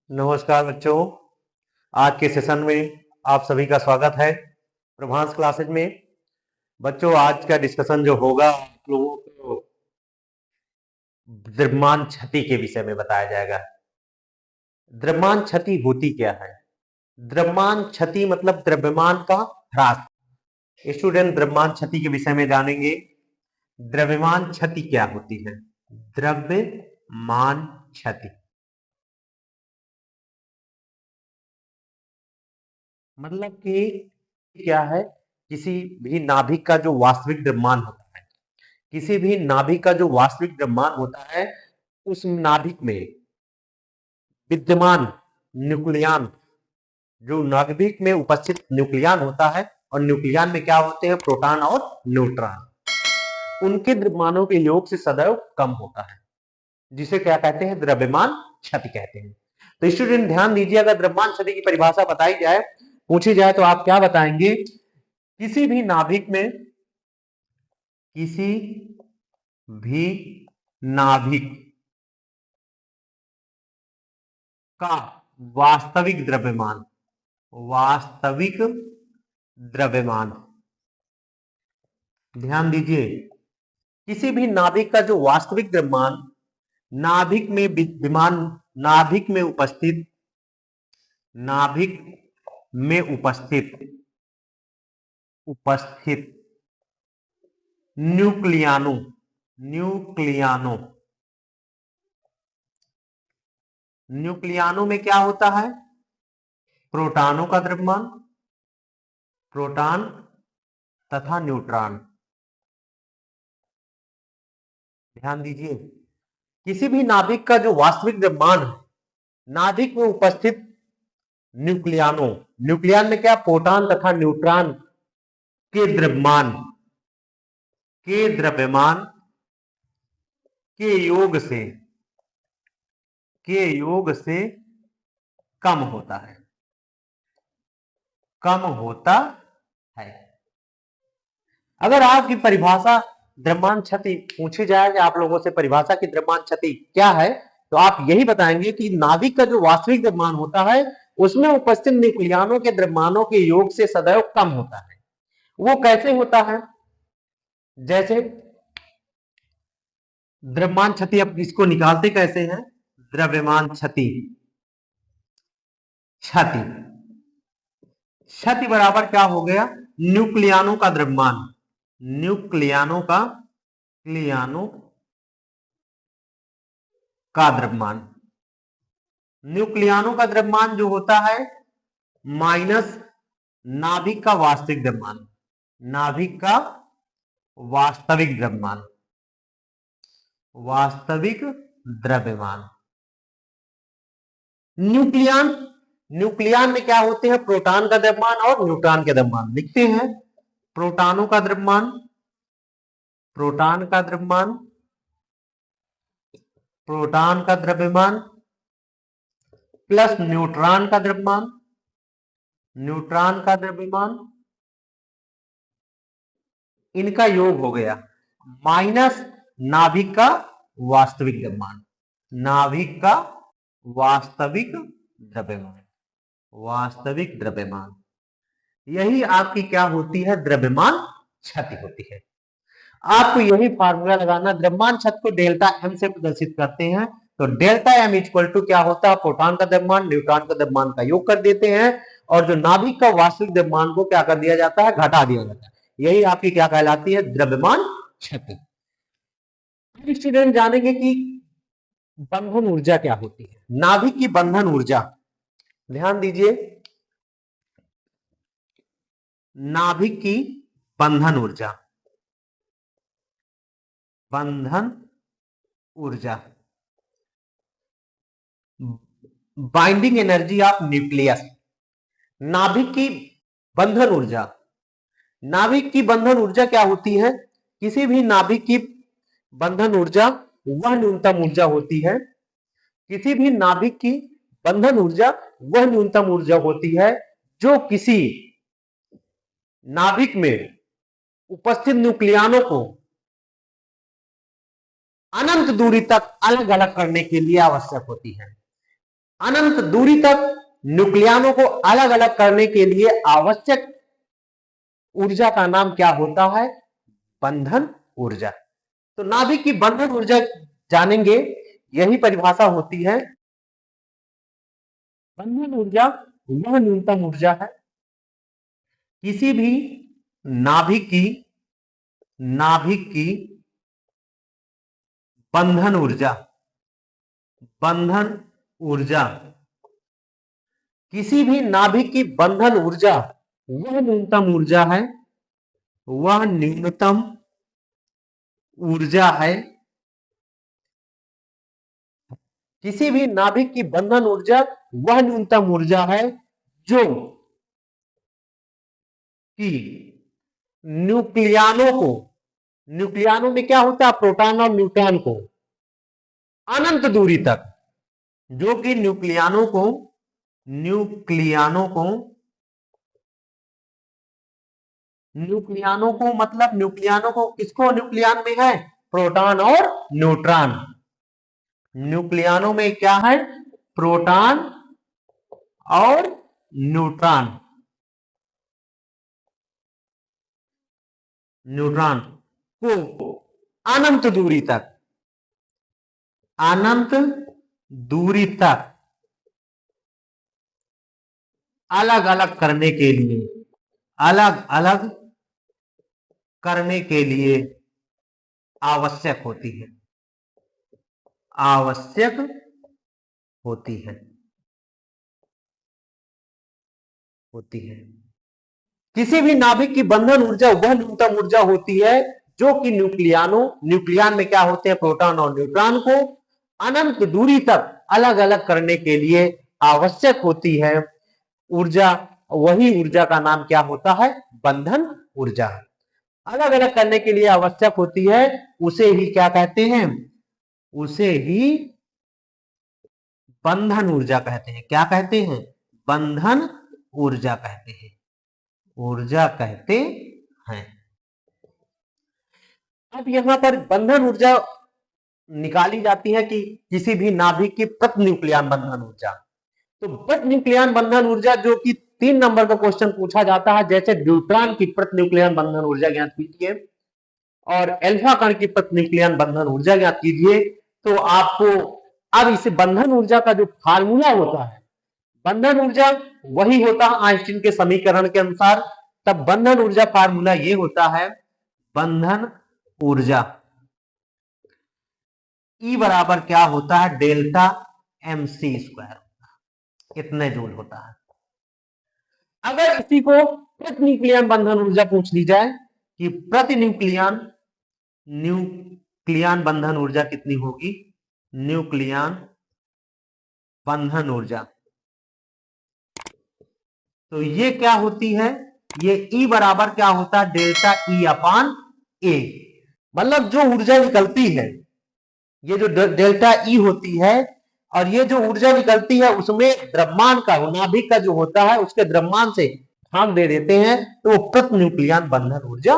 नमस्कार बच्चों। आज के सेशन में आप सभी का स्वागत है प्रभांस क्लासेज में। बच्चों, आज का डिस्कशन जो होगा आप लोगों को द्रव्यमान क्षति के विषय में बताया जाएगा। द्रव्यमान क्षति होती क्या है? द्रव्यमान क्षति मतलब द्रव्यमान का ह्रास। स्टूडेंट, द्रव्यमान क्षति के विषय में जानेंगे। द्रव्यमान क्षति क्या होती है? द्रव्यमान क्षति मतलब कि क्या है? किसी भी नाभिक का जो वास्तविक द्रव्यमान होता है, किसी भी नाभिक का जो वास्तविक द्रव्यमान होता है, उस नाभिक में विद्यमान न्यूक्लियन, जो नाभिक में उपस्थित न्यूक्लियन होता है, और न्यूक्लियन में क्या होते हैं? प्रोटॉन और न्यूट्रॉन। उनके द्रव्यमानों के योग से सदैव कम होता है, जिसे क्या कहते हैं? द्रव्यमान क्षति कहते हैं। तो स्टूडेंट ध्यान दीजिए, अगर द्रव्यमान क्षति की परिभाषा बताई जाए, पूछी जाए, तो आप क्या बताएंगे? किसी भी नाभिक में, किसी भी नाभिक का वास्तविक द्रव्यमान, वास्तविक द्रव्यमान, ध्यान दीजिए, किसी भी नाभिक का जो वास्तविक द्रव्यमान नाभिक में विद्यमान, नाभिक में उपस्थित, नाभिक में उपस्थित उपस्थित न्यूक्लियानो, न्यूक्लियानो न्यूक्लियानो में क्या होता है? प्रोटॉनों का द्रव्यमान, प्रोटॉन तथा न्यूट्रॉन। ध्यान दीजिए, किसी भी नाभिक का जो वास्तविक द्रव्यमान है, नाभिक में उपस्थित न्यूक्लियानो, न्यूक्लियन में क्या? प्रोटॉन तथा न्यूट्रॉन के द्रव्यमान, के द्रव्यमान के योग से, के योग से कम होता है, कम होता है। अगर आपकी परिभाषा द्रव्यमान क्षति पूछी जाए कि आप लोगों से परिभाषा की द्रव्यमान क्षति क्या है, तो आप यही बताएंगे कि नाभिक का जो वास्तविक द्रव्यमान होता है, उसमें उपस्थित न्यूक्लियनों के द्रव्यमानों के योग से सदैव कम होता है। वो कैसे होता है? जैसे द्रव्यमान क्षति, अब इसको निकालते कैसे हैं? द्रव्यमान क्षति, क्षति क्षति बराबर क्या हो गया? न्यूक्लियनों का द्रव्यमान, न्यूक्लियनों का, न्यूक्लियनों का द्रव्यमान, न्यूक्लियनों का द्रव्यमान जो होता है माइनस नाभिक का वास्तविक द्रव्यमान, नाभिक का वास्तविक द्रव्यमान, वास्तविक द्रव्यमान। न्यूक्लियन, न्यूक्लियन में क्या होते हैं? प्रोटॉन का द्रव्यमान और न्यूट्रॉन के द्रव्यमान। लिखते हैं प्रोटॉनों का द्रव्यमान, प्रोटॉन का द्रव्यमान, प्रोटॉन का द्रव्यमान प्लस न्यूट्रॉन का द्रव्यमान, न्यूट्रॉन का द्रव्यमान, इनका योग हो गया माइनस नाभिक का वास्तविक द्रव्यमान, नाभिक का वास्तविक द्रव्यमान, वास्तविक द्रव्यमान। यही आपकी क्या होती है? द्रव्यमान क्षति होती है। आपको यही फार्मूला लगाना, द्रव्यमान क्षति को डेल्टा एम से प्रदर्शित करते हैं। तो डेल्टा एम इक्वल टू क्या होता है? प्रोटॉन का द्रव्यमान न्यूट्रॉन का द्रव्यमान का योग कर देते हैं, और जो नाभिक का वास्तविक द्रव्यमान को क्या कर दिया जाता है? घटा दिया जाता है। यही आपकी क्या कहलाती है? द्रव्यमान क्षति। स्टूडेंट जानेंगे कि बंधन ऊर्जा क्या होती है। नाभिक की बंधन ऊर्जा, ध्यान दीजिए, नाभिक की बंधन ऊर्जा, बंधन ऊर्जा, बाइंडिंग एनर्जी ऑफ न्यूक्लियस, नाभिक की बंधन ऊर्जा। नाभिक की बंधन ऊर्जा क्या होती है? किसी भी नाभिक की बंधन ऊर्जा वह न्यूनतम ऊर्जा होती है, किसी भी नाभिक की बंधन ऊर्जा वह न्यूनतम ऊर्जा होती है जो किसी नाभिक में उपस्थित न्यूक्लियनों को अनंत दूरी तक अलग अलग करने के लिए आवश्यक होती है। अनंत दूरी तक न्यूक्लियनों को अलग अलग करने के लिए आवश्यक ऊर्जा का नाम क्या होता है? बंधन ऊर्जा। तो नाभिक की बंधन ऊर्जा जानेंगे, यही परिभाषा होती है। बंधन ऊर्जा वह न्यूनतम ऊर्जा है किसी भी नाभिक की बंधन ऊर्जा किसी भी नाभिक की बंधन ऊर्जा वह न्यूनतम ऊर्जा है किसी भी नाभिक की बंधन ऊर्जा वह न्यूनतम ऊर्जा है जो कि न्यूक्लियनों में क्या होता है? प्रोटॉन और न्यूट्रॉन को अनंत दूरी तक, जो कि न्यूक्लियनों को मतलब न्यूक्लियनों को किसको न्यूक्लियन में है? प्रोटॉन और न्यूट्रॉन। न्यूक्लियनों में क्या है? प्रोटॉन और न्यूट्रॉन को अनंत दूरी तक अलग अलग करने के लिए आवश्यक होती है। किसी भी नाभिक की बंधन ऊर्जा वह न्यूनतम ऊर्जा होती है जो कि न्यूक्लियन में क्या होते हैं? प्रोटॉन और न्यूट्रॉन को अनंत दूरी तक अलग अलग करने के लिए आवश्यक होती है ऊर्जा। वही ऊर्जा का नाम क्या होता है? बंधन ऊर्जा। अलग अलग करने के लिए आवश्यक होती है, उसे ही क्या कहते हैं? उसे ही बंधन ऊर्जा कहते हैं। क्या कहते हैं? बंधन ऊर्जा कहते हैं। अब यहां पर बंधन ऊर्जा निकाली जाती है कि किसी भी नाभिक की प्रति न्यूक्लियन बंधन ऊर्जा। तो प्रति न्यूक्लियन बंधन ऊर्जा जो कि 3 नंबर का क्वेश्चन पूछा जाता है, जैसे न्यूट्रॉन की प्रति न्यूक्लियन बंधन ऊर्जा ज्ञात कीजिए और अल्फा कण की प्रति न्यूक्लियन बंधन ऊर्जा ज्ञात कीजिए। तो आपको अब इस बंधन ऊर्जा का जो फार्मूला होता है, बंधन ऊर्जा वही होता है आइंस्टीन के समीकरण के अनुसार। तब बंधन ऊर्जा फार्मूला ये होता है, बंधन ऊर्जा E बराबर क्या होता है? डेल्टा mc², कितने जूल होता है। अगर इसी को प्रति न्यूक्लियन बंधन ऊर्जा पूछ ली जाए कि प्रति न्यूक्लियन बंधन ऊर्जा कितनी होगी? न्यूक्लियन बंधन ऊर्जा, तो ये क्या होती है? ये E बराबर क्या होता है? Delta E/A। मतलब जो ऊर्जा निकलती है, ये जो डेल्टा E होती है, और ये जो ऊर्जा निकलती है उसमें द्रव्यमान का, नाभिक का जो होता है उसके द्रव्यमान से भाग दे देते हैं, तो वो प्रति न्यूक्लियन बंधन ऊर्जा